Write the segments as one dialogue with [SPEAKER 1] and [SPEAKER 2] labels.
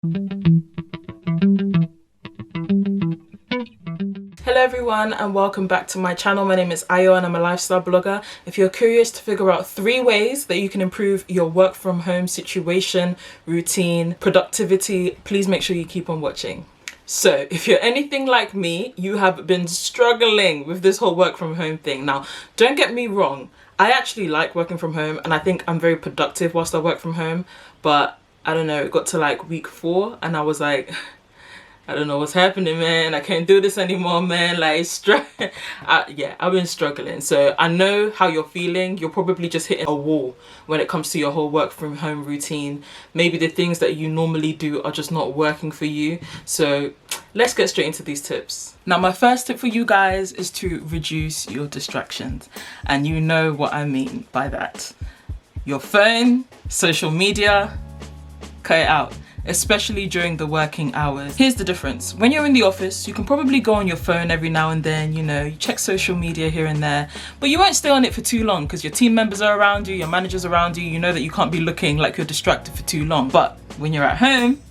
[SPEAKER 1] Hello everyone and welcome back to my channel. My name is Ayo and I'm a lifestyle blogger. If you're curious to figure out 3 ways that you can improve your work from home situation, routine, productivity, please make sure you keep on watching. So if you're anything like me, you have been struggling with this whole work from home thing. Now, don't get me wrong, I actually like working from home and I think I'm very productive whilst I work from home, but I don't know, it got to like week 4 and I was like, I don't know what's happening, man. I can't do this anymore, man. Like, yeah, I've been struggling. So I know how you're feeling. You're probably just hitting a wall when it comes to your whole work from home routine. Maybe the things that you normally do are just not working for you. So let's get straight into these tips. Now, my first tip for you guys is to reduce your distractions. And you know what I mean by that. Your phone, social media, cut it out. Especially during the working hours. Here's the difference. When you're in the office, you can probably go on your phone every now and then, you know, you check social media here and there, but you won't stay on it for too long because your team members are around you, your manager's around you, you know that you can't be looking like you're distracted for too long. But when you're at home,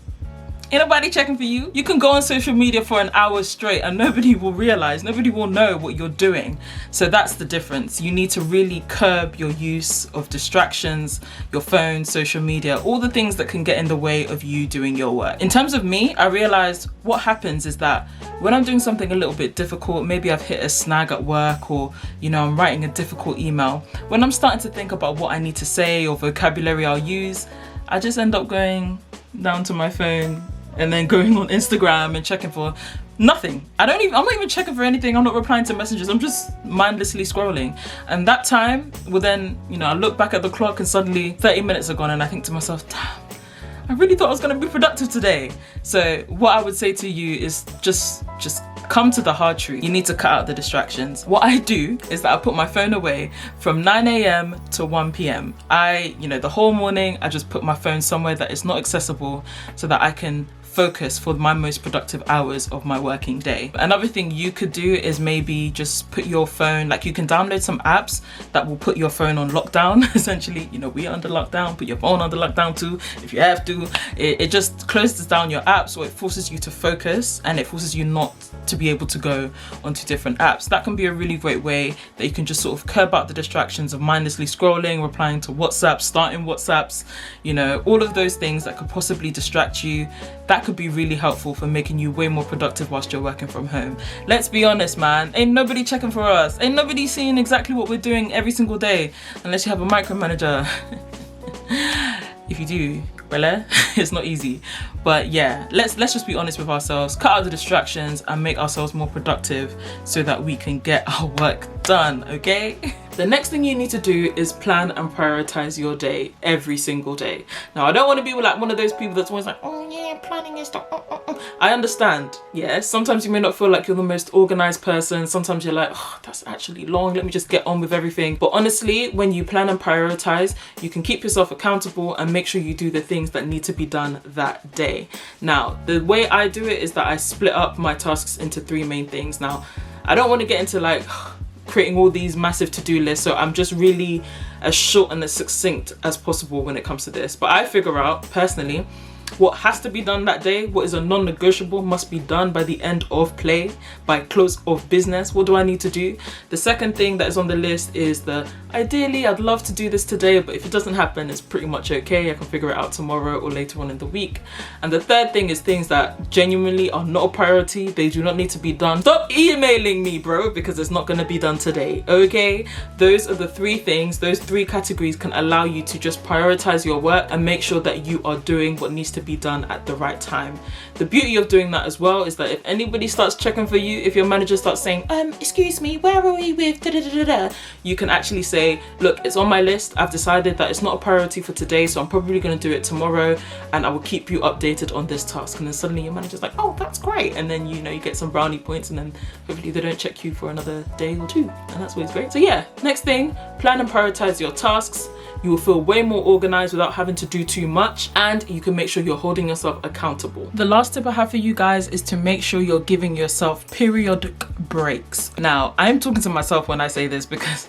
[SPEAKER 1] ain't nobody checking for you. You can go on social media for an hour straight and nobody will realize, nobody will know what you're doing. So that's the difference. You need to really curb your use of distractions, your phone, social media, all the things that can get in the way of you doing your work. In terms of me, I realized what happens is that when I'm doing something a little bit difficult, maybe I've hit a snag at work or, you know, I'm writing a difficult email, when I'm starting to think about what I need to say or vocabulary I'll use, I just end up going down to my phone and then going on Instagram and checking for nothing. I'm not even checking for anything. I'm not replying to messages. I'm just mindlessly scrolling. And that time will then, you know, I look back at the clock and suddenly 30 minutes are gone and I think to myself, damn, I really thought I was gonna be productive today. So what I would say to you is just come to the hard truth. You need to cut out the distractions. What I do is that I put my phone away from 9 a.m. to 1 p.m. The whole morning, I just put my phone somewhere that is not accessible so that I can focus for my most productive hours of my working day. Another thing you could do is maybe just put your phone, like you can download some apps that will put your phone on lockdown. Essentially, you know, we're under lockdown, put your phone under lockdown too if you have to. It just closes down your app, so it forces you to focus and it forces you not to be able to go onto different apps. That can be a really great way that you can just sort of curb out the distractions of mindlessly scrolling, replying to WhatsApp, starting WhatsApps, you know, all of those things that could possibly distract you. That could be really helpful for making you way more productive whilst you're working from home. Let's be honest, man, ain't nobody checking for us. Ain't nobody seeing exactly what we're doing every single day unless you have a micromanager. If you do, well, it's not easy. But yeah, let's just be honest with ourselves, cut out the distractions and make ourselves more productive so that we can get our work done, okay? The next thing you need to do is plan and prioritize your day every single day. Now, I don't want to be like one of those people that's always like, oh yeah, planning is stuff. I understand, yes. Sometimes you may not feel like you're the most organized person. Sometimes you're like, oh, that's actually long. Let me just get on with everything. But honestly, when you plan and prioritize, you can keep yourself accountable and make sure you do the things that need to be done that day. Now, the way I do it is that I split up my tasks into 3 main things. Now, I don't want to get into like creating all these massive to-do lists, so I'm just really as short and as succinct as possible when it comes to this. But I figure out personally what has to be done that day, what is a non-negotiable, must be done by the end of play, by close of business. What do I need to do? The second thing that is on the list is ideally I'd love to do this today, but if it doesn't happen, it's pretty much okay. I can figure it out tomorrow or later on in the week. And the third thing is things that genuinely are not a priority. They do not need to be done. Stop emailing me, bro, because it's not going to be done today, okay? Those are the 3 things. Those 3 categories can allow you to just prioritize your work and make sure that you are doing what needs to be done at the right time. The beauty of doing that as well is that if anybody starts checking for you, if your manager starts saying, excuse me, where are we with da da da da, you can actually say, look, it's on my list. I've decided that it's not a priority for today, so I'm probably going to do it tomorrow and I will keep you updated on this task. And then suddenly your manager's like, oh, that's great. And then, you know, you get some brownie points and then hopefully they don't check you for another day or 2. And that's always great. So yeah, next thing, plan and prioritize your tasks. You will feel way more organized without having to do too much, and you can make sure you're holding yourself accountable. The last tip I have for you guys is to make sure you're giving yourself periodic breaks. Now, I'm talking to myself when I say this because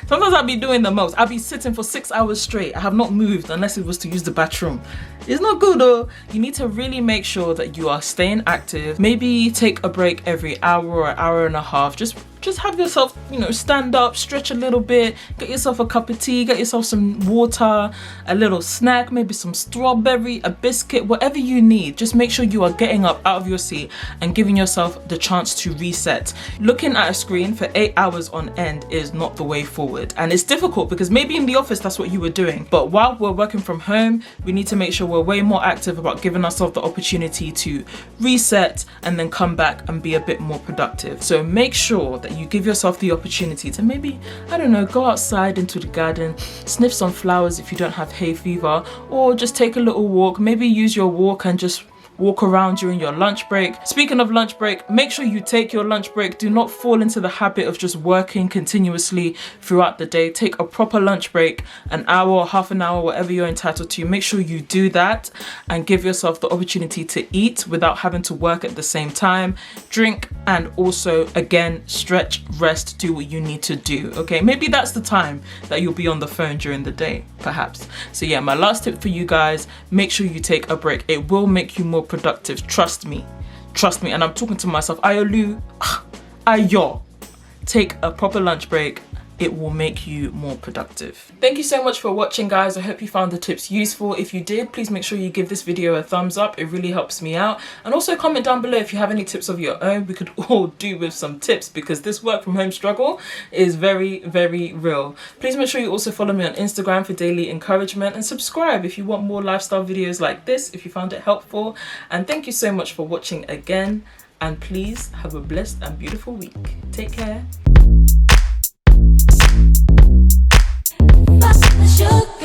[SPEAKER 1] Sometimes I'll be doing the most. I'll be sitting for 6 hours straight. I have not moved unless it was to use the bathroom. It's not good though. You need to really make sure that you are staying active. Maybe take a break every hour or hour and a half. Just have yourself, stand up, stretch a little bit, get yourself a cup of tea, get yourself some water, a little snack, maybe some strawberry, a biscuit, whatever you need. Just make sure you are getting up out of your seat and giving yourself the chance to reset. Looking at a screen for 8 hours on end is not the way forward. And it's difficult because maybe in the office that's what you were doing. But while we're working from home, we need to make sure we're way more active about giving ourselves the opportunity to reset and then come back and be a bit more productive. So make sure that you give yourself the opportunity to maybe, I don't know, go outside into the garden, sniff some flowers if you don't have hay fever, or just take a little walk. Maybe use your walk and just walk around during your lunch break. Speaking of lunch break, make sure you take your lunch break. Do not fall into the habit of just working continuously throughout the day. Take a proper lunch break, an hour or half an hour, whatever you're entitled to. Make sure you do that and give yourself the opportunity to eat without having to work at the same time. Drink and also, again, stretch, rest, do what you need to do, okay? Maybe that's the time that you'll be on the phone during the day, perhaps. So yeah, my last tip for you guys, make sure you take a break. It will make you more productive, trust me. And I'm talking to myself. Ayo, take a proper lunch break. It will make you more productive. Thank you so much for watching, guys. I hope you found the tips useful. If you did, please make sure you give this video a thumbs up. It really helps me out. And also comment down below if you have any tips of your own. We could all do with some tips because this work from home struggle is very, very real. Please make sure you also follow me on Instagram for daily encouragement and subscribe if you want more lifestyle videos like this, if you found it helpful. And thank you so much for watching again. And please have a blessed and beautiful week. Take care. Sugar.